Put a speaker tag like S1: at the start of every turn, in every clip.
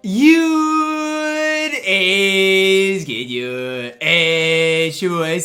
S1: You is get you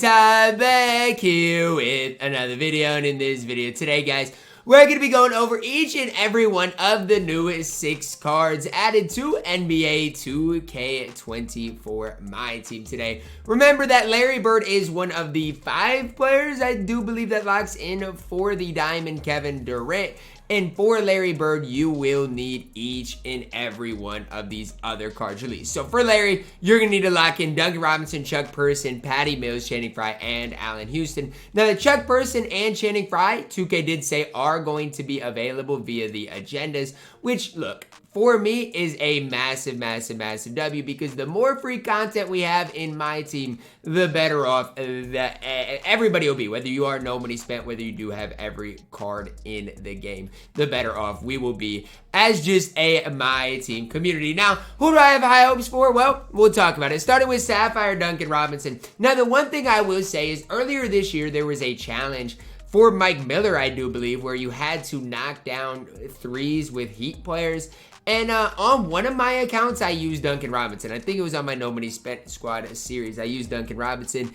S1: I'm back here with another video, and in this video today, guys, we're going to be going over each and every one of the newest 6 cards added to NBA 2K24 MyTEAM today. Remember that Larry Bird is one of the 5 players I do believe that locks in for the Diamond Kevin Durant. And for Larry Bird, you will need each and every one of these other cards released. So for Larry, you're going to need to lock in Duncan Robinson, Chuck Person, Patty Mills, Channing Frye, and Allan Houston. Now, the Chuck Person and Channing Frye, 2K did say are going to be available via the agendas, which, look, for me is a massive, massive, massive W, because the more free content we have in my team, the better off that everybody will be. Whether you are no money spent, whether you do have every card in the game, the better off we will be as just a my team community. Now, who do I have high hopes for? Well, we'll talk about it. Starting with Sapphire, Duncan Robinson. Now, the one thing I will say is earlier this year, there was a challenge for Mike Miller, I do believe, where you had to knock down threes with Heat players. And on one of my accounts, I used Duncan Robinson. I think it was on my No Money Spent Squad series. I used Duncan Robinson.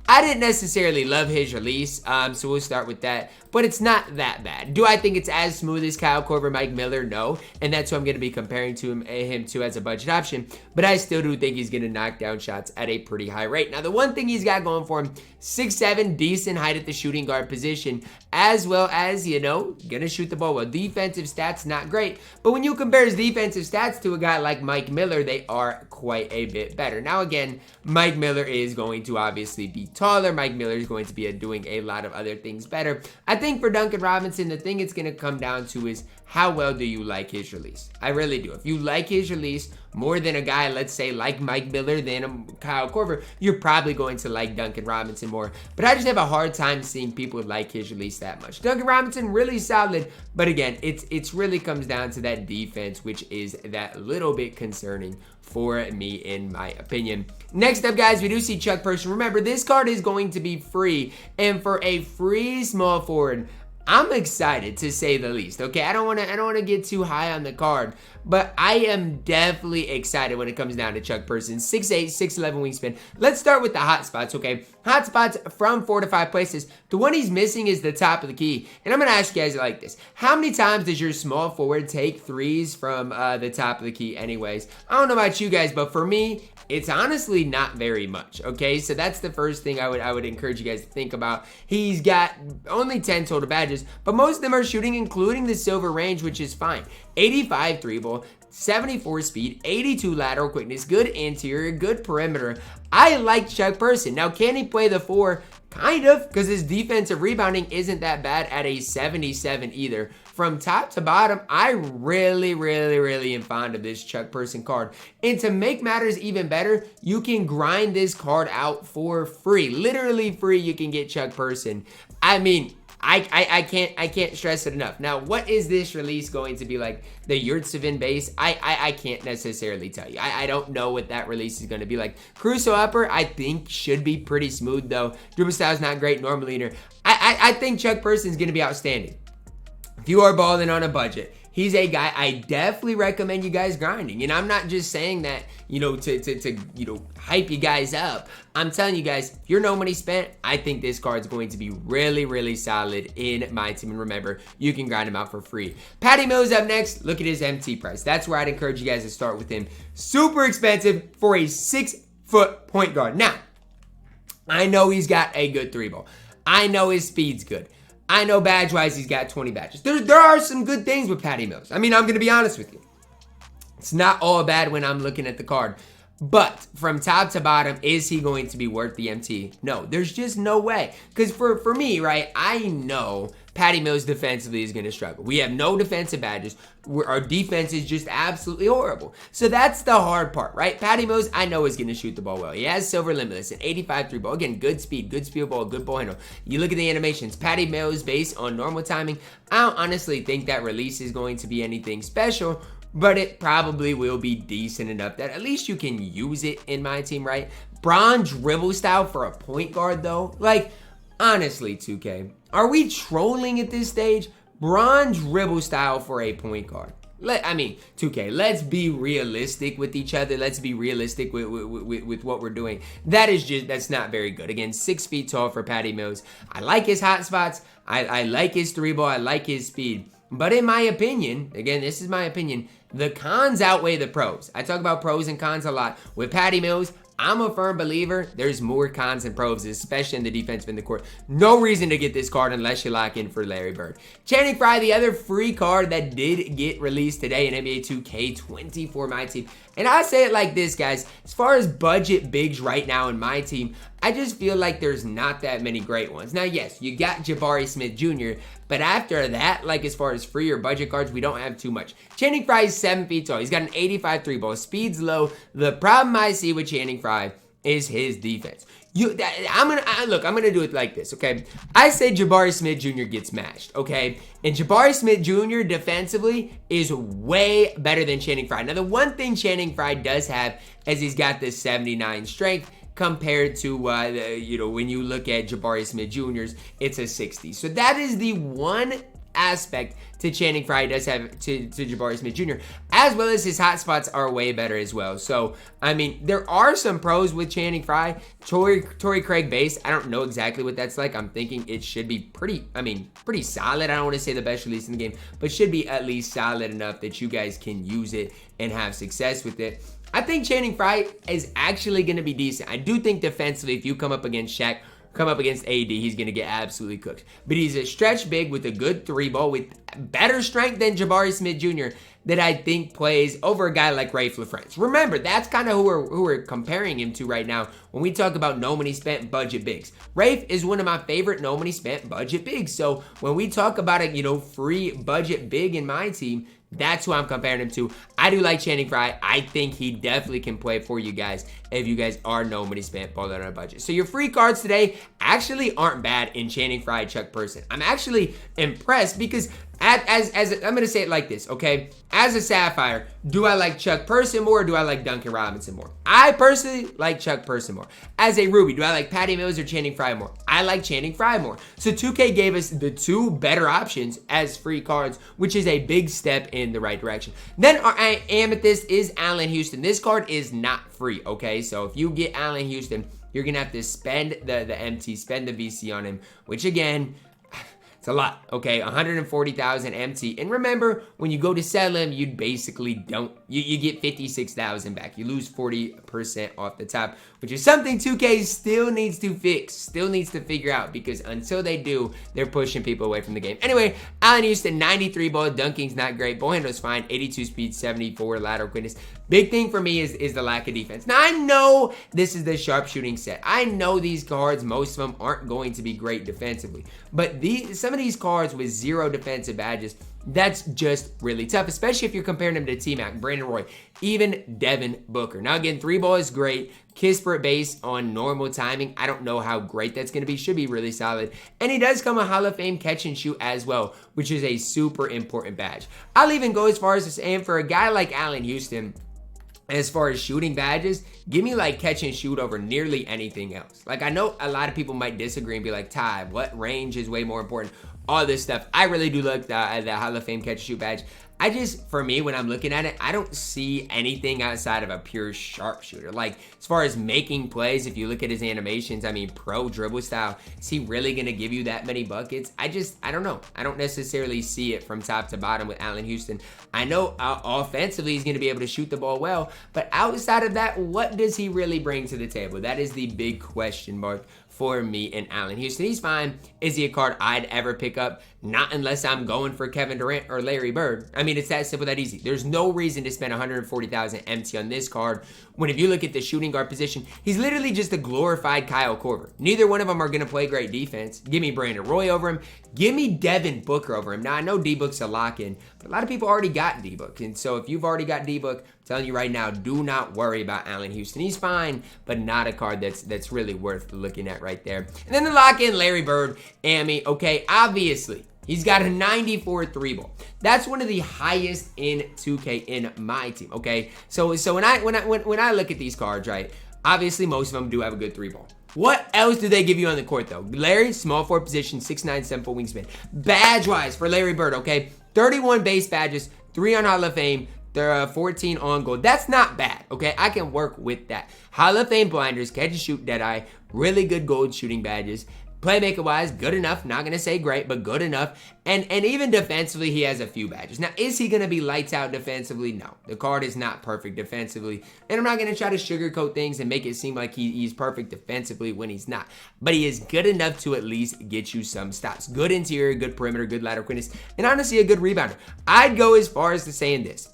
S1: I didn't necessarily love his release, so we'll start with that. But it's not that bad. Do I think it's as smooth as Kyle Korver, Mike Miller? No. And that's who I'm going to be comparing to him to as a budget option. But I still do think he's going to knock down shots at a pretty high rate. Now, the one thing he's got going for him, 6'7", decent height at the shooting guard position, as well as, you know, going to shoot the ball well. Defensive stats, not great. But when you compare his defensive stats to a guy like Mike Miller, they are quite a bit better. Now, again, Mike Miller is going to obviously be taller. Mike Miller is going to be doing a lot of other things better. I think for Duncan Robinson, the thing it's going to come down to is how well do you like his release? I really do. If you like his release more than a guy, let's say, like Mike Miller than Kyle Korver, you're probably going to like Duncan Robinson more. But I just have a hard time seeing people like his release that much. Duncan Robinson, really solid. But again, it's really comes down to that defense, which is that little bit concerning for me, in my opinion. Next up, guys, we do see Chuck Person. Remember, this card is going to be free. And for a free small forward, I'm excited, to say the least. Okay, I don't want to get too high on the card, but I am definitely excited when it comes down to Chuck Person. 6'8", 6'11" wingspan. Let's start with the hot spots, okay? Hot spots from 4 to 5 places. The one he's missing is the top of the key. And I'm going to ask you guys like this. How many times does your small forward take threes from the top of the key anyways? I don't know about you guys, but for me, it's honestly not very much, okay? So that's the first thing I would encourage you guys to think about. He's got only 10 total badges, but most of them are shooting, including the silver range, which is fine. 85 3 ball, 74 speed, 82 lateral quickness, good interior, good perimeter. I like Chuck Person. Now, can he play the 4? Kind of, because his defensive rebounding isn't that bad at a 77 either. From top to bottom, I really, really, really am fond of this Chuck Person card. And to make matters even better, you can grind this card out for free. Literally free, you can get Chuck Person. I mean, I can't stress it enough. Now, what is this release going to be like? The Yurtsevin base? I can't necessarily tell you. I don't know what that release is going to be like. Crusoe upper, I think, should be pretty smooth, though. Dribble style is not great. Normal leader. I think Chuck Person is going to be outstanding. If you are balling on a budget, he's a guy I definitely recommend you guys grinding. And I'm not just saying that, you know, to hype you guys up. I'm telling you guys, if you're no money spent, I think this card's going to be really, really solid in my team. And remember, you can grind him out for free. Patty Mills up next. Look at his MT price. That's where I'd encourage you guys to start with him. Super expensive for a 6-foot point guard. Now, I know he's got a good 3 ball. I know his speed's good. I know badge-wise he's got 20 badges. There are some good things with Patty Mills. I mean, I'm going to be honest with you. It's not all bad when I'm looking at the card. But from top to bottom, is he going to be worth the MT? No, there's just no way. Because for me, right, I know Patty Mills defensively is going to struggle. We have no defensive badges. Our defense is just absolutely horrible. So that's the hard part, right? Patty Mills, I know, is going to shoot the ball well. He has silver limitless, an 85 3 ball. Again, good speed ball, good ball handle. You look at the animations. Patty Mills based on normal timing. I don't honestly think that release is going to be anything special, but it probably will be decent enough that at least you can use it in my team, right? Bronze dribble style for a point guard, though. Like, honestly, 2K, are we trolling at this stage? Bronze dribble style for a point guard. I mean, 2K, let's be realistic with each other. Let's be realistic with what we're doing. That's not very good. Again, 6 feet tall for Patty Mills. I like his hot spots. I like his 3-ball. I like his speed. But in my opinion, again, this is my opinion, the cons outweigh the pros. I talk about pros and cons a lot. With Patty Mills, I'm a firm believer there's more cons than pros, especially in the defensive end of the court. No reason to get this card unless you lock in for Larry Bird. Channing Frye, the other free card that did get released today in NBA 2K24 MyTEAM. And I say it like this, guys. As far as budget bigs right now in my team, I just feel like there's not that many great ones. Now, yes, you got Jabari Smith Jr., but after that, like as far as free or budget cards, we don't have too much. Channing Frye is 7 feet tall. He's got an 85 3-ball. Speed's low. The problem I see with Channing Frye is his defense. I'm gonna do it like this, okay? I say Jabari Smith Jr. gets mashed, okay? And Jabari Smith Jr. defensively is way better than Channing Frye. Now, the one thing Channing Frye does have is he's got this 79 strength compared to, when you look at Jabari Smith Jr.'s, it's a 60. So that is the one aspect to Channing Frye does have to Jabari Smith Jr., as well as his hot spots are way better as well. So, I mean, there are some pros with Channing Frye. Torrey Craig base, I don't know exactly what that's like. I'm thinking it should be pretty solid. I don't want to say the best release in the game, but should be at least solid enough that you guys can use it and have success with it. I think Channing Frye is actually going to be decent. I do think defensively, if you come up against Shaq, come up against AD, he's going to get absolutely cooked. But he's a stretch big with a good 3-ball with better strength than Jabari Smith Jr. that I think plays over a guy like Raef LaFrentz. Remember, that's kind of who we're comparing him to right now when we talk about no money spent budget bigs. Raef is one of my favorite no money spent budget bigs. So when we talk about a free budget big in my team, that's who I'm comparing him to. I do like Channing Frye. I think he definitely can play for you guys if you guys are no money spent, ball out on a budget. So your free cards today actually aren't bad in Channing Frye, Chuck Person. I'm actually impressed because as I'm going to say it like this, okay? As a Sapphire, do I like Chuck Person more or do I like Duncan Robinson more? I personally like Chuck Person more. As a Ruby, do I like Patty Mills or Channing Frye more? I like Channing Frye more. So 2K gave us the two better options as free cards, which is a big step in the right direction. Then our amethyst is Allan Houston. This card is not free, okay? So if you get Allan Houston, you're going to have to spend the MT, spend the VC on him, which again, it's a lot, okay? 140,000 MT. And remember, when you go to sell him, you basically you get 56,000 back. You lose 40% off the top, which is something 2K still needs to fix, still needs to figure out, because until they do, they're pushing people away from the game. Anyway, Allan Houston, 93 ball, dunking's not great, ball handle's fine, 82 speed, 74 lateral quickness. Big thing for me is the lack of defense. Now, I know this is the sharpshooting set. I know these cards, most of them aren't going to be great defensively, but some of these cards with 0 defensive badges, that's just really tough, especially if you're comparing them to T-Mac, Brandon Roy, even Devin Booker. Now, again, 3-ball is great. Kispert base on normal timing, I don't know how great that's going to be. Should be really solid. And he does come a Hall of Fame catch and shoot as well, which is a super important badge. I'll even go as far as to say, for a guy like Allan Houston, as far as shooting badges, give me like catch and shoot over nearly anything else. Like, I know a lot of people might disagree and be like, Ty, what range is way more important? All this stuff. I really do like the Hall of Fame catch and shoot badge. For me, when I'm looking at it, I don't see anything outside of a pure sharpshooter. Like, as far as making plays, if you look at his animations, I mean, pro dribble style, is he really going to give you that many buckets? I don't know. I don't necessarily see it from top to bottom with Allan Houston. I know offensively he's going to be able to shoot the ball well, but outside of that, what does he really bring to the table? That is the big question mark for me and Allan Houston. He's fine. Is he a card I'd ever pick up? Not unless I'm going for Kevin Durant or Larry Bird. I mean, it's that simple, that easy. There's no reason to spend 140,000 MT on this card when, if you look at the shooting guard position, he's literally just a glorified Kyle Korver. Neither one of them are going to play great defense. Give me Brandon Roy over him. Give me Devin Booker over him. Now, I know D-Book's a lock-in, but a lot of people already got D-Book. And so if you've already got D-Book, I'm telling you right now, do not worry about Allan Houston. He's fine, but not a card that's really worth looking at right there. And then the lock-in, Larry Bird, Amy. Okay, obviously, he's got a 94 3-ball. That's one of the highest in 2K in my team, okay? So when I look at these cards, right, obviously most of them do have a good 3-ball. What else do they give you on the court, though? Larry, small forward position, 6'9", 7'4" wingspan. Badge-wise for Larry Bird, okay? 31 base badges, 3 on Hall of Fame, there are 14 on goal. That's not bad, okay? I can work with that. Hall of Fame blinders, catch and shoot, Deadeye, really good gold shooting badges. Playmaker-wise, good enough. Not going to say great, but good enough. And even defensively, he has a few badges. Now, is he going to be lights out defensively? No. The card is not perfect defensively. And I'm not going to try to sugarcoat things and make it seem like he's perfect defensively when he's not. But he is good enough to at least get you some stops. Good interior, good perimeter, good lateral quickness, and honestly, a good rebounder. I'd go as far as to saying this.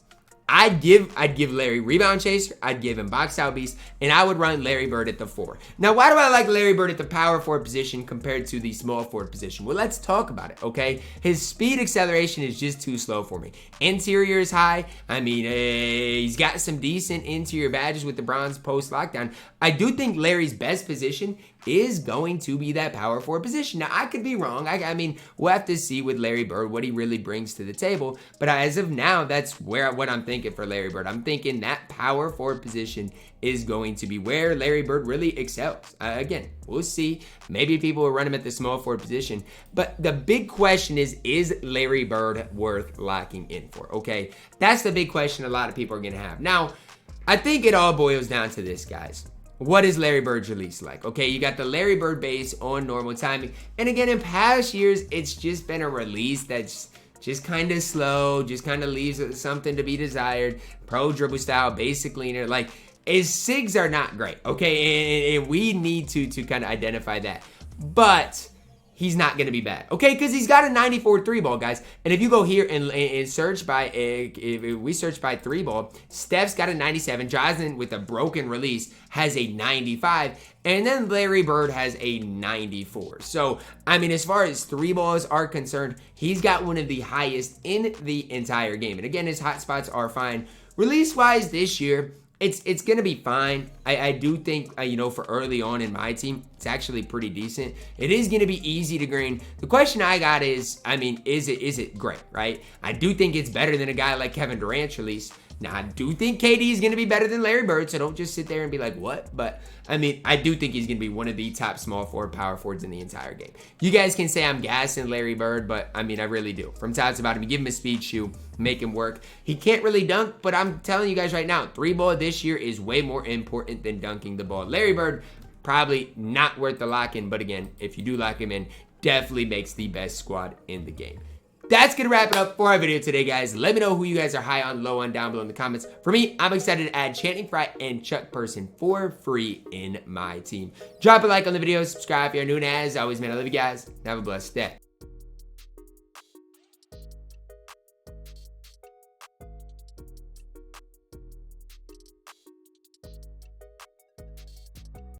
S1: I'd give Larry rebound chaser, I'd give him box out beast, and I would run Larry Bird at the 4. Now, why do I like Larry Bird at the power forward position compared to the small forward position? Well, let's talk about it, okay? His speed acceleration is just too slow for me. Interior is high. I mean, he's got some decent interior badges with the bronze post lockdown. I do think Larry's best position is going to be that power forward position. Now, I could be wrong. I mean, we'll have to see with Larry Bird what he really brings to the table. But as of now, that's what I'm thinking for Larry Bird. I'm thinking that power forward position is going to be where Larry Bird really excels. Again, we'll see. Maybe people will run him at the small forward position. But the big question is Larry Bird worth locking in for? Okay, that's the big question a lot of people are going to have. Now, I think it all boils down to this, guys. What is Larry Bird's release like? Okay, you got the Larry Bird base on normal timing. And again, in past years, it's just been a release that's just kind of slow, just kind of leaves something to be desired. Pro dribble style, basically, like, his SIGs are not great, okay? And we need to kind of identify that. But he's not going to be bad, okay? Because he's got a 94 3 ball, guys. And if you go here and search by, if we search by 3 ball, Steph's got a 97. Johnson with a broken release has a 95. And then Larry Bird has a 94. So, I mean, as far as 3 balls are concerned, he's got one of the highest in the entire game. And again, his hot spots are fine. Release-wise this year, it's going to be fine. I do think, for early on in my team, it's actually pretty decent. It is going to be easy to green. The question I got is, I mean, is it great, right? I do think it's better than a guy like Kevin Durant's release. Now, I do think KD is going to be better than Larry Bird, so don't just sit there and be like, what? But, I mean, I do think he's going to be one of the top small forward, power forwards in the entire game. You guys can say I'm gassing Larry Bird, but, I mean, I really do. From top to bottom, you give him a speed shoe, make him work. He can't really dunk, but I'm telling you guys right now, 3 ball this year is way more important than dunking the ball. Larry Bird, probably not worth the lock-in, but again, if you do lock him in, definitely makes the best squad in the game. That's going to wrap it up for our video today, guys. Let me know who you guys are high on, low on down below in the comments. For me, I'm excited to add Channing Frye and Chuck Person for free in my team. Drop a like on the video, subscribe if you're new, and as always, man, I love you guys. Have a blessed day.